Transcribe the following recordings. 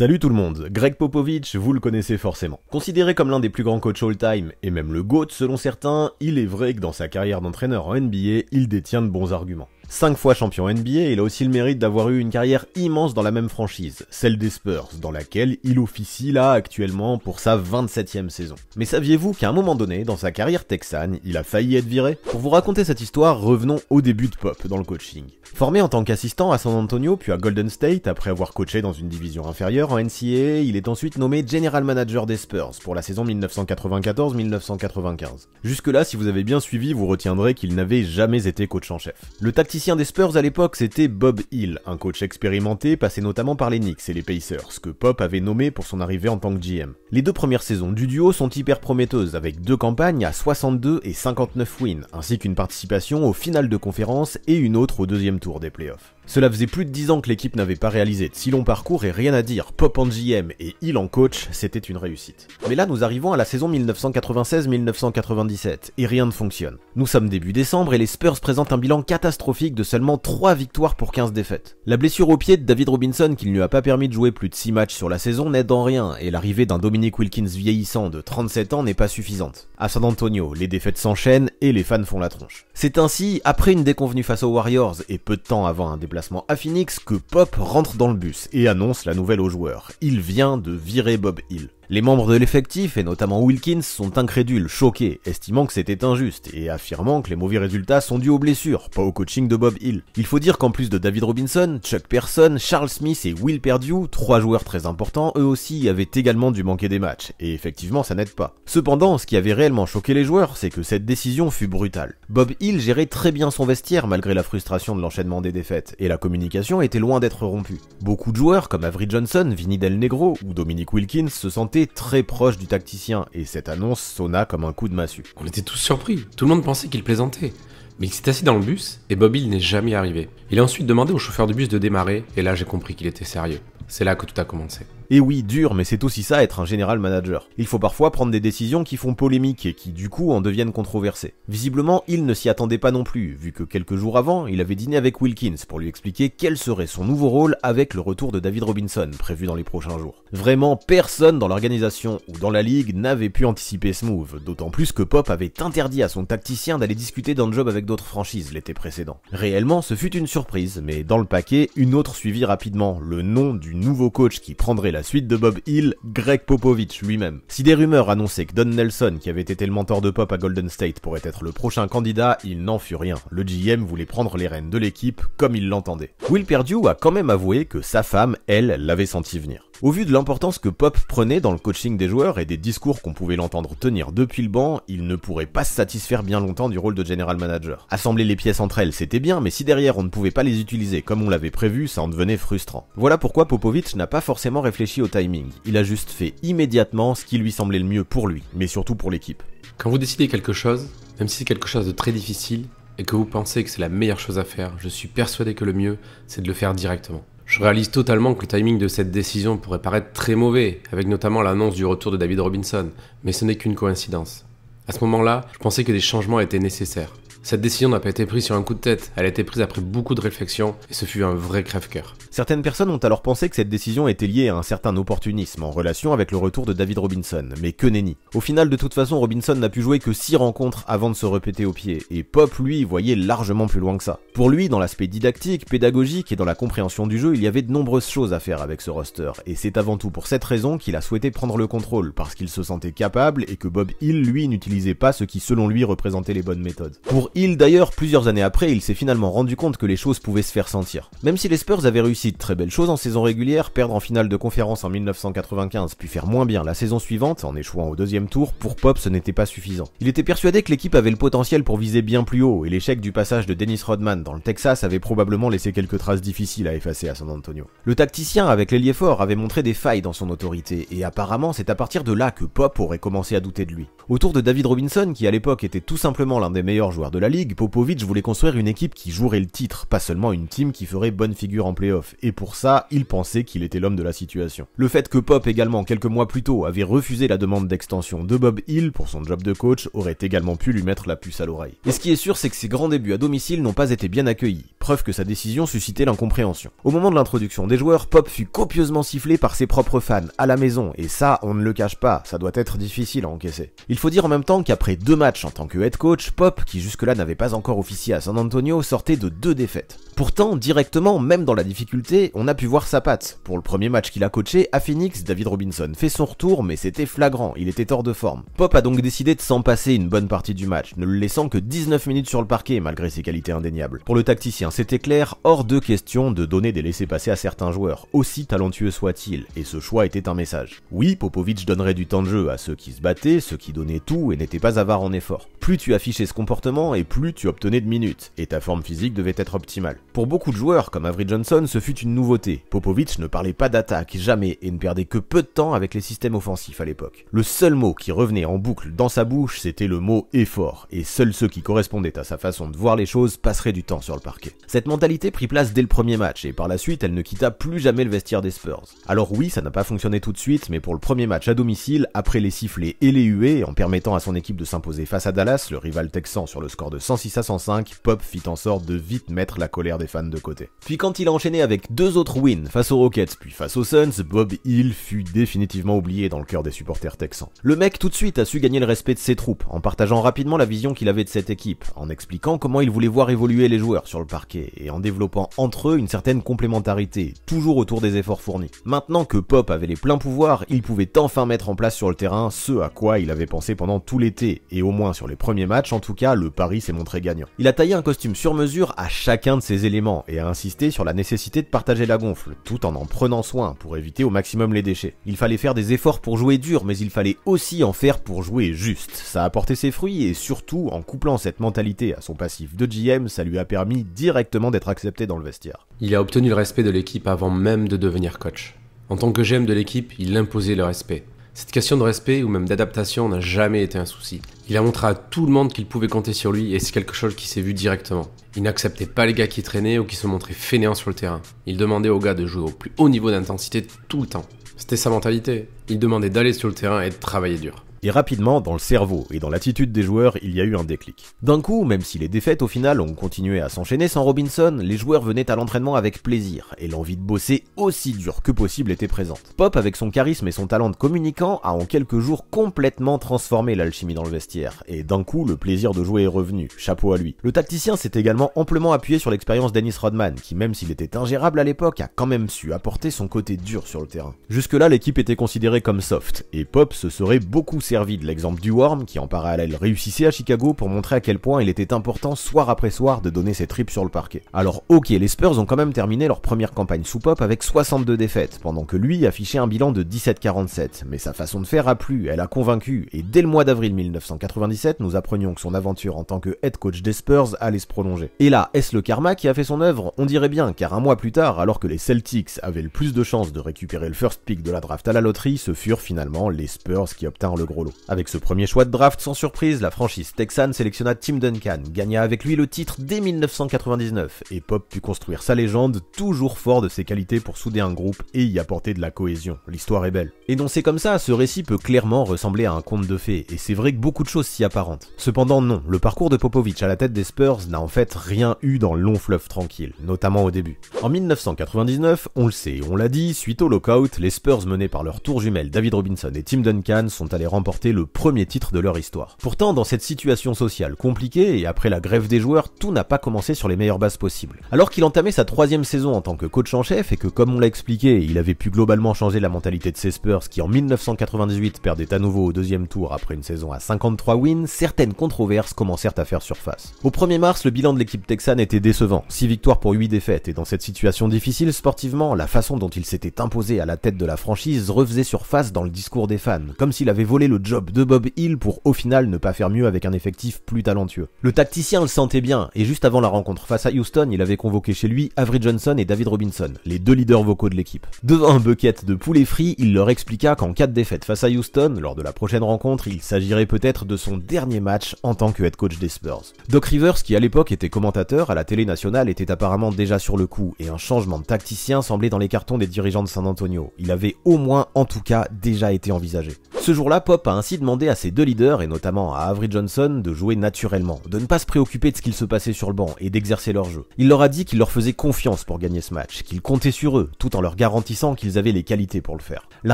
Salut tout le monde, Greg Popovich, vous le connaissez forcément. Considéré comme l'un des plus grands coachs all-time, et même le GOAT selon certains, il est vrai que dans sa carrière d'entraîneur en NBA, il détient de bons arguments. 5 fois champion NBA, il a aussi le mérite d'avoir eu une carrière immense dans la même franchise, celle des Spurs, dans laquelle il officie là actuellement pour sa 27e saison. Mais saviez-vous qu'à un moment donné, dans sa carrière texane, il a failli être viré? Pour vous raconter cette histoire, revenons au début de Pop dans le coaching. Formé en tant qu'assistant à San Antonio puis à Golden State après avoir coaché dans une division inférieure en NCAA, il est ensuite nommé General Manager des Spurs pour la saison 1994-1995. Jusque-là, si vous avez bien suivi, vous retiendrez qu'il n'avait jamais été coach en chef. Le tacticien des Spurs à l'époque, c'était Bob Hill, un coach expérimenté passé notamment par les Knicks et les Pacers, que Pop avait nommé pour son arrivée en tant que GM. Les deux premières saisons du duo sont hyper prometteuses, avec 2 campagnes à 62 et 59 wins, ainsi qu'une participation aux finales de conférence et une autre au deuxième tour des playoffs. Cela faisait plus de 10 ans que l'équipe n'avait pas réalisé de si long parcours et rien à dire, Pop en GM et Hill en coach, c'était une réussite. Mais là nous arrivons à la saison 1996-1997 et rien ne fonctionne. Nous sommes début décembre et les Spurs présentent un bilan catastrophique de seulement 3 victoires pour 15 défaites. La blessure au pied de David Robinson qui ne lui a pas permis de jouer plus de 6 matchs sur la saison n'aide en rien et l'arrivée d'un Dominique Wilkins vieillissant de 37 ans n'est pas suffisante. À San Antonio, les défaites s'enchaînent et les fans font la tronche. C'est ainsi, après une déconvenue face aux Warriors et peu de temps avant un déplacement à Phoenix, que Pop rentre dans le bus et annonce la nouvelle aux joueurs. Il vient de virer Bob Hill. Les membres de l'effectif, et notamment Wilkins, sont incrédules, choqués, estimant que c'était injuste, et affirmant que les mauvais résultats sont dus aux blessures, pas au coaching de Bob Hill. Il faut dire qu'en plus de David Robinson, Chuck Person, Charles Smith et Will Perdue, 3 joueurs très importants, eux aussi avaient également dû manquer des matchs, et effectivement ça n'aide pas. Cependant, ce qui avait réellement choqué les joueurs, c'est que cette décision fut brutale. Bob Hill gérait très bien son vestiaire malgré la frustration de l'enchaînement des défaites, et la communication était loin d'être rompue. Beaucoup de joueurs, comme Avery Johnson, Vinny Del Negro ou Dominique Wilkins, se sentaient très proche du tacticien, et cette annonce sonna comme un coup de massue. On était tous surpris, tout le monde pensait qu'il plaisantait. Mais il s'est assis dans le bus, et Bob Hill n'est jamais arrivé. Il a ensuite demandé au chauffeur de bus de démarrer, et là j'ai compris qu'il était sérieux. C'est là que tout a commencé. Et oui, dur, mais c'est aussi ça être un général manager. Il faut parfois prendre des décisions qui font polémique et qui du coup en deviennent controversées. Visiblement, il ne s'y attendait pas non plus, vu que quelques jours avant, il avait dîné avec Wilkins pour lui expliquer quel serait son nouveau rôle avec le retour de David Robinson, prévu dans les prochains jours. Vraiment, personne dans l'organisation ou dans la ligue n'avait pu anticiper ce move, d'autant plus que Pop avait interdit à son tacticien d'aller discuter d'un job avec d'autres franchises l'été précédent. Réellement, ce fut une surprise, mais dans le paquet, une autre suivit rapidement, le nom du nouveau coach qui prendrait la suite de Bob Hill, Greg Popovich lui-même. Si des rumeurs annonçaient que Don Nelson, qui avait été le mentor de Pop à Golden State, pourrait être le prochain candidat, il n'en fut rien. Le GM voulait prendre les rênes de l'équipe comme il l'entendait. Will Perdue a quand même avoué que sa femme, elle, l'avait senti venir. Au vu de l'importance que Pop prenait dans le coaching des joueurs et des discours qu'on pouvait l'entendre tenir depuis le banc, il ne pourrait pas se satisfaire bien longtemps du rôle de general manager. Assembler les pièces entre elles, c'était bien, mais si derrière on ne pouvait pas les utiliser comme on l'avait prévu, ça en devenait frustrant. Voilà pourquoi Popovich n'a pas forcément réfléchi au timing. Il a juste fait immédiatement ce qui lui semblait le mieux pour lui, mais surtout pour l'équipe. Quand vous décidez quelque chose, même si c'est quelque chose de très difficile, et que vous pensez que c'est la meilleure chose à faire, je suis persuadé que le mieux, c'est de le faire directement. Je réalise totalement que le timing de cette décision pourrait paraître très mauvais, avec notamment l'annonce du retour de David Robinson, mais ce n'est qu'une coïncidence. À ce moment-là, je pensais que des changements étaient nécessaires. Cette décision n'a pas été prise sur un coup de tête, elle a été prise après beaucoup de réflexion, et ce fut un vrai crève-cœur. Certaines personnes ont alors pensé que cette décision était liée à un certain opportunisme en relation avec le retour de David Robinson, mais que nenni. Au final, de toute façon, Robinson n'a pu jouer que 6 rencontres avant de se répéter au pied, et Pop, lui, voyait largement plus loin que ça. Pour lui, dans l'aspect didactique, pédagogique et dans la compréhension du jeu, il y avait de nombreuses choses à faire avec ce roster, et c'est avant tout pour cette raison qu'il a souhaité prendre le contrôle, parce qu'il se sentait capable et que Bob Hill, lui, n'utilisait pas ce qui selon lui représentait les bonnes méthodes. Pour Hill d'ailleurs, plusieurs années après, il s'est finalement rendu compte que les choses pouvaient se faire sentir. Même si les Spurs avaient réussi de très belles choses en saison régulière, perdre en finale de conférence en 1995 puis faire moins bien la saison suivante en échouant au deuxième tour, pour Pop ce n'était pas suffisant. Il était persuadé que l'équipe avait le potentiel pour viser bien plus haut et l'échec du passage de Dennis Rodman dans le Texas avait probablement laissé quelques traces difficiles à effacer à San Antonio. Le tacticien avec l'ailier fort avait montré des failles dans son autorité et apparemment c'est à partir de là que Pop aurait commencé à douter de lui. Autour de David Robinson, qui à l'époque était tout simplement l'un des meilleurs joueurs de la ligue, Popovich voulait construire une équipe qui jouerait le titre, pas seulement une team qui ferait bonne figure en playoff 2019, et pour ça, il pensait qu'il était l'homme de la situation. Le fait que Pop également, quelques mois plus tôt, avait refusé la demande d'extension de Bob Hill pour son job de coach aurait également pu lui mettre la puce à l'oreille. Et ce qui est sûr, c'est que ses grands débuts à domicile n'ont pas été bien accueillis, preuve que sa décision suscitait l'incompréhension. Au moment de l'introduction des joueurs, Pop fut copieusement sifflé par ses propres fans, à la maison, et ça, on ne le cache pas, ça doit être difficile à encaisser. Il faut dire en même temps qu'après 2 matchs en tant que head coach, Pop, qui jusque-là n'avait pas encore officié à San Antonio, sortait de 2 défaites. Pourtant, directement, même dans la difficulté, on a pu voir sa patte. Pour le premier match qu'il a coaché, à Phoenix, David Robinson fait son retour, mais c'était flagrant, il était hors de forme. Pop a donc décidé de s'en passer une bonne partie du match, ne le laissant que 19 minutes sur le parquet, malgré ses qualités indéniables. Pour le tacticien, c'était clair, hors de question de donner des laissez-passer à certains joueurs, aussi talentueux soient-ils, et ce choix était un message. Oui, Popovich donnerait du temps de jeu à ceux qui se battaient, ceux qui donnaient tout et n'étaient pas avares en efforts. Plus tu affichais ce comportement, et plus tu obtenais de minutes, et ta forme physique devait être optimale. Pour beaucoup de joueurs, comme Avery Johnson, ce fut une nouveauté. Popovich ne parlait pas d'attaque, jamais, et ne perdait que peu de temps avec les systèmes offensifs à l'époque. Le seul mot qui revenait en boucle dans sa bouche, c'était le mot effort, et seuls ceux qui correspondaient à sa façon de voir les choses passeraient du temps sur le parquet. Cette mentalité prit place dès le premier match, et par la suite, elle ne quitta plus jamais le vestiaire des Spurs. Alors oui, ça n'a pas fonctionné tout de suite, mais pour le premier match à domicile, après les sifflets et les huées, en permettant à son équipe de s'imposer face à Dallas, le rival texan sur le score de 106-105, Pop fit en sorte de vite mettre la colère des fans de côté. Puis quand il a enchaîné avec 2 autres wins face aux Rockets puis face aux Suns, Bob Hill fut définitivement oublié dans le cœur des supporters texans. Le mec tout de suite a su gagner le respect de ses troupes, en partageant rapidement la vision qu'il avait de cette équipe, en expliquant comment il voulait voir évoluer les joueurs sur le parquet, et en développant entre eux une certaine complémentarité, toujours autour des efforts fournis. Maintenant que Pop avait les pleins pouvoirs, il pouvait enfin mettre en place sur le terrain ce à quoi il avait pensé pendant tout l'été, et au moins sur les premiers matchs en tout cas, le pari s'est montré gagnant. Il a taillé un costume sur mesure à chacun de ses éléments, et a insisté sur la nécessité de partager la gonfle, tout en prenant soin pour éviter au maximum les déchets. Il fallait faire des efforts pour jouer dur, mais il fallait aussi en faire pour jouer juste. Ça a porté ses fruits, et surtout, en couplant cette mentalité à son passif de GM, ça lui a permis directement d'être accepté dans le vestiaire. Il a obtenu le respect de l'équipe avant même de devenir coach. En tant que GM de l'équipe, il imposait le respect. Cette question de respect ou même d'adaptation n'a jamais été un souci. Il a montré à tout le monde qu'il pouvait compter sur lui et c'est quelque chose qui s'est vu directement. Il n'acceptait pas les gars qui traînaient ou qui se montraient fainéants sur le terrain. Il demandait aux gars de jouer au plus haut niveau d'intensité tout le temps. C'était sa mentalité. Il demandait d'aller sur le terrain et de travailler dur. Et rapidement, dans le cerveau et dans l'attitude des joueurs, il y a eu un déclic. D'un coup, même si les défaites au final ont continué à s'enchaîner sans Robinson, les joueurs venaient à l'entraînement avec plaisir, et l'envie de bosser aussi dur que possible était présente. Pop, avec son charisme et son talent de communicant, a en quelques jours complètement transformé l'alchimie dans le vestiaire, et d'un coup, le plaisir de jouer est revenu, chapeau à lui. Le tacticien s'est également amplement appuyé sur l'expérience Dennis Rodman, qui même s'il était ingérable à l'époque, a quand même su apporter son côté dur sur le terrain. Jusque-là, l'équipe était considérée comme soft, et Pop se serait beaucoup servi de l'exemple du Worm, qui en parallèle réussissait à Chicago pour montrer à quel point il était important soir après soir de donner ses tripes sur le parquet. Alors ok, les Spurs ont quand même terminé leur première campagne sous Pop avec 62 défaites, pendant que lui affichait un bilan de 17-47, mais sa façon de faire a plu, elle a convaincu, et dès le mois d'avril 1997, nous apprenions que son aventure en tant que head coach des Spurs allait se prolonger. Et là, est-ce le karma qui a fait son œuvre? On dirait bien, car un mois plus tard, alors que les Celtics avaient le plus de chances de récupérer le first pick de la draft à la loterie, ce furent finalement les Spurs qui obtinrent le gros lot. Avec ce premier choix de draft, sans surprise, la franchise texane sélectionna Tim Duncan, gagna avec lui le titre dès 1999, et Pop put construire sa légende, toujours fort de ses qualités pour souder un groupe et y apporter de la cohésion. L'histoire est belle. Énoncé comme ça, ce récit peut clairement ressembler à un conte de fées, et c'est vrai que beaucoup de choses s'y apparentent. Cependant non, le parcours de Popovich à la tête des Spurs n'a en fait rien eu dans le long fleuve tranquille, notamment au début. En 1999, on le sait, on l'a dit, suite au lockout, les Spurs menés par leurs tours jumelles David Robinson et Tim Duncan sont allés remporter le premier titre de leur histoire. Pourtant, dans cette situation sociale compliquée et après la grève des joueurs, tout n'a pas commencé sur les meilleures bases possibles. Alors qu'il entamait sa 3e saison en tant que coach en chef et que, comme on l'a expliqué, il avait pu globalement changer la mentalité de ses Spurs qui en 1998 perdaient à nouveau au 2e tour après une saison à 53 wins, certaines controverses commencèrent à faire surface. Au 1er mars, le bilan de l'équipe texane était décevant, 6 victoires pour 8 défaites, et dans cette situation difficile sportivement, la façon dont il s'était imposé à la tête de la franchise refaisait surface dans le discours des fans, comme s'il avait volé le job de Bob Hill pour au final ne pas faire mieux avec un effectif plus talentueux. Le tacticien le sentait bien, et juste avant la rencontre face à Houston, il avait convoqué chez lui Avery Johnson et David Robinson, les deux leaders vocaux de l'équipe. Devant un bucket de poulet frit, il leur expliqua qu'en cas de défaite face à Houston, lors de la prochaine rencontre, il s'agirait peut-être de son dernier match en tant que head coach des Spurs. Doc Rivers, qui à l'époque était commentateur à la télé nationale, était apparemment déjà sur le coup, et un changement de tacticien semblait dans les cartons des dirigeants de San Antonio. Il avait au moins, en tout cas, déjà été envisagé. Ce jour-là, Pop a ainsi demandé à ses deux leaders, et notamment à Avery Johnson, de jouer naturellement, de ne pas se préoccuper de ce qu'il se passait sur le banc et d'exercer leur jeu. Il leur a dit qu'il leur faisait confiance pour gagner ce match, qu'il comptait sur eux, tout en leur garantissant qu'ils avaient les qualités pour le faire. La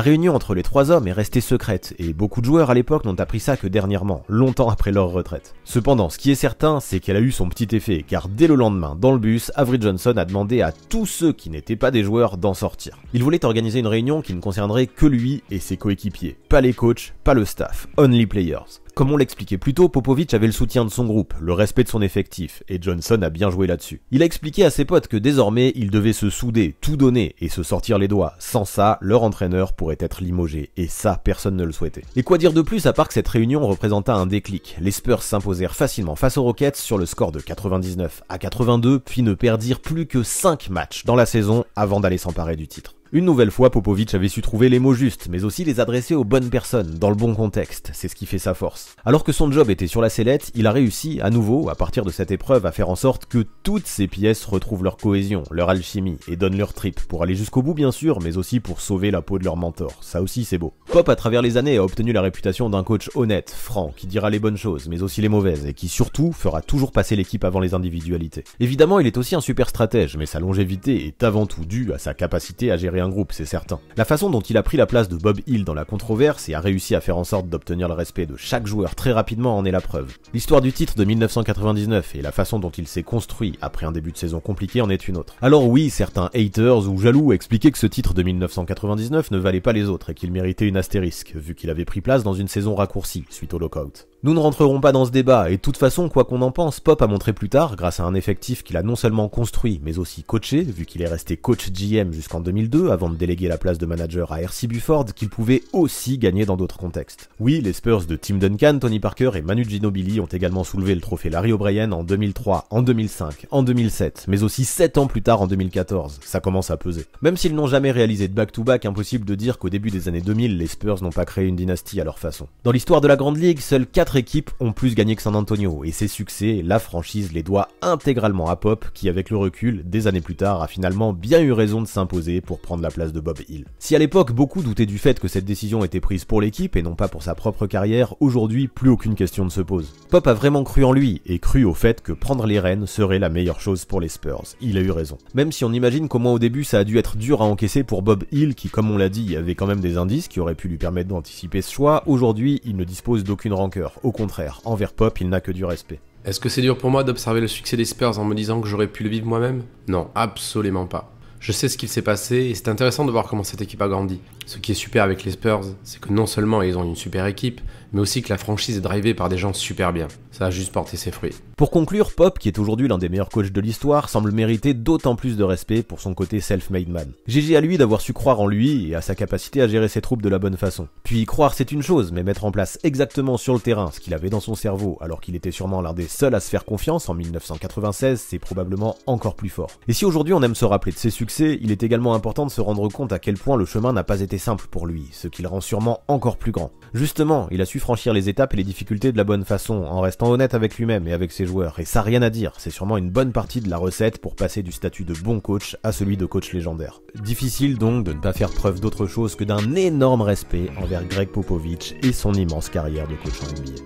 réunion entre les trois hommes est restée secrète, et beaucoup de joueurs à l'époque n'ont appris ça que dernièrement, longtemps après leur retraite. Cependant, ce qui est certain, c'est qu'elle a eu son petit effet, car dès le lendemain, dans le bus, Avery Johnson a demandé à tous ceux qui n'étaient pas des joueurs d'en sortir. Il voulait organiser une réunion qui ne concernerait que lui et ses coéquipiers, pas les coachs, pas le staff, only players. Comme on l'expliquait plus tôt, Popovich avait le soutien de son groupe, le respect de son effectif, et Johnson a bien joué là-dessus. Il a expliqué à ses potes que désormais, ils devaient se souder, tout donner et se sortir les doigts. Sans ça, leur entraîneur pourrait être limogé, et ça, personne ne le souhaitait. Et quoi dire de plus à part que cette réunion représenta un déclic. Les Spurs s'imposèrent facilement face aux Rockets sur le score de 99-82, puis ne perdirent plus que 5 matchs dans la saison avant d'aller s'emparer du titre. Une nouvelle fois, Popovich avait su trouver les mots justes, mais aussi les adresser aux bonnes personnes, dans le bon contexte, c'est ce qui fait sa force. Alors que son job était sur la sellette, il a réussi, à nouveau, à partir de cette épreuve, à faire en sorte que toutes ces pièces retrouvent leur cohésion, leur alchimie, et donnent leur trip, pour aller jusqu'au bout bien sûr, mais aussi pour sauver la peau de leur mentor, ça aussi c'est beau. Pop, à travers les années, a obtenu la réputation d'un coach honnête, franc, qui dira les bonnes choses, mais aussi les mauvaises, et qui surtout fera toujours passer l'équipe avant les individualités. Évidemment, il est aussi un super stratège, mais sa longévité est avant tout due à sa capacité à gérer un groupe, c'est certain. La façon dont il a pris la place de Bob Hill dans la controverse et a réussi à faire en sorte d'obtenir le respect de chaque joueur très rapidement en est la preuve. L'histoire du titre de 1999 et la façon dont il s'est construit après un début de saison compliqué en est une autre. Alors oui, certains haters ou jaloux expliquaient que ce titre de 1999 ne valait pas les autres et qu'il méritait une astérisque, vu qu'il avait pris place dans une saison raccourcie suite au lockout. Nous ne rentrerons pas dans ce débat, et de toute façon, quoi qu'on en pense, Pop a montré plus tard, grâce à un effectif qu'il a non seulement construit, mais aussi coaché, vu qu'il est resté coach GM jusqu'en 2002, avant de déléguer la place de manager à R.C. Buford, qu'il pouvait aussi gagner dans d'autres contextes. Oui, les Spurs de Tim Duncan, Tony Parker et Manu Ginobili ont également soulevé le trophée Larry O'Brien en 2003, en 2005, en 2007, mais aussi 7 ans plus tard en 2014, ça commence à peser. Même s'ils n'ont jamais réalisé de back-to-back, impossible de dire qu'au début des années 2000, les Spurs n'ont pas créé une dynastie à leur façon. Dans l'histoire de la Grande Ligue, seuls 4 équipes ont plus gagné que San Antonio, et ces succès, la franchise les doit intégralement à Pop, qui avec le recul, des années plus tard, a finalement bien eu raison de s'imposer pour prendre la place de Bob Hill. Si à l'époque beaucoup doutaient du fait que cette décision était prise pour l'équipe et non pas pour sa propre carrière, aujourd'hui plus aucune question ne se pose. Pop a vraiment cru en lui, et cru au fait que prendre les rênes serait la meilleure chose pour les Spurs. Il a eu raison. Même si on imagine qu'au moins au début ça a dû être dur à encaisser pour Bob Hill, qui comme on l'a dit, avait quand même des indices qui auraient pu lui permettre d'anticiper ce choix, aujourd'hui il ne dispose d'aucune rancœur, au contraire. Envers Pop, il n'a que du respect. Est-ce que c'est dur pour moi d'observer le succès des Spurs en me disant que j'aurais pu le vivre moi-même? Non, absolument pas. Je sais ce qu'il s'est passé et c'est intéressant de voir comment cette équipe a grandi. Ce qui est super avec les Spurs, c'est que non seulement ils ont une super équipe, mais aussi que la franchise est drivée par des gens super bien. Ça a juste porté ses fruits. Pour conclure, Pop, qui est aujourd'hui l'un des meilleurs coachs de l'histoire, semble mériter d'autant plus de respect pour son côté self-made man. GG à lui d'avoir su croire en lui et à sa capacité à gérer ses troupes de la bonne façon. Puis croire c'est une chose, mais mettre en place exactement sur le terrain ce qu'il avait dans son cerveau alors qu'il était sûrement l'un des seuls à se faire confiance en 1996, c'est probablement encore plus fort. Et si aujourd'hui on aime se rappeler de ses succès, il est également important de se rendre compte à quel point le chemin n'a pas été simple pour lui, ce qui le rend sûrement encore plus grand. Justement, il a su franchir les étapes et les difficultés de la bonne façon, en restant honnête avec lui-même et avec ses joueurs, et ça rien à dire, c'est sûrement une bonne partie de la recette pour passer du statut de bon coach à celui de coach légendaire. Difficile donc de ne pas faire preuve d'autre chose que d'un énorme respect envers Greg Popovich et son immense carrière de coach en NBA.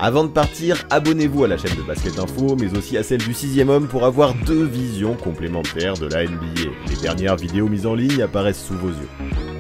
Avant de partir, abonnez-vous à la chaîne de Basket Info, mais aussi à celle du 6ème homme pour avoir 2 visions complémentaires de la NBA. Les dernières vidéos mises en ligne apparaissent sous vos yeux.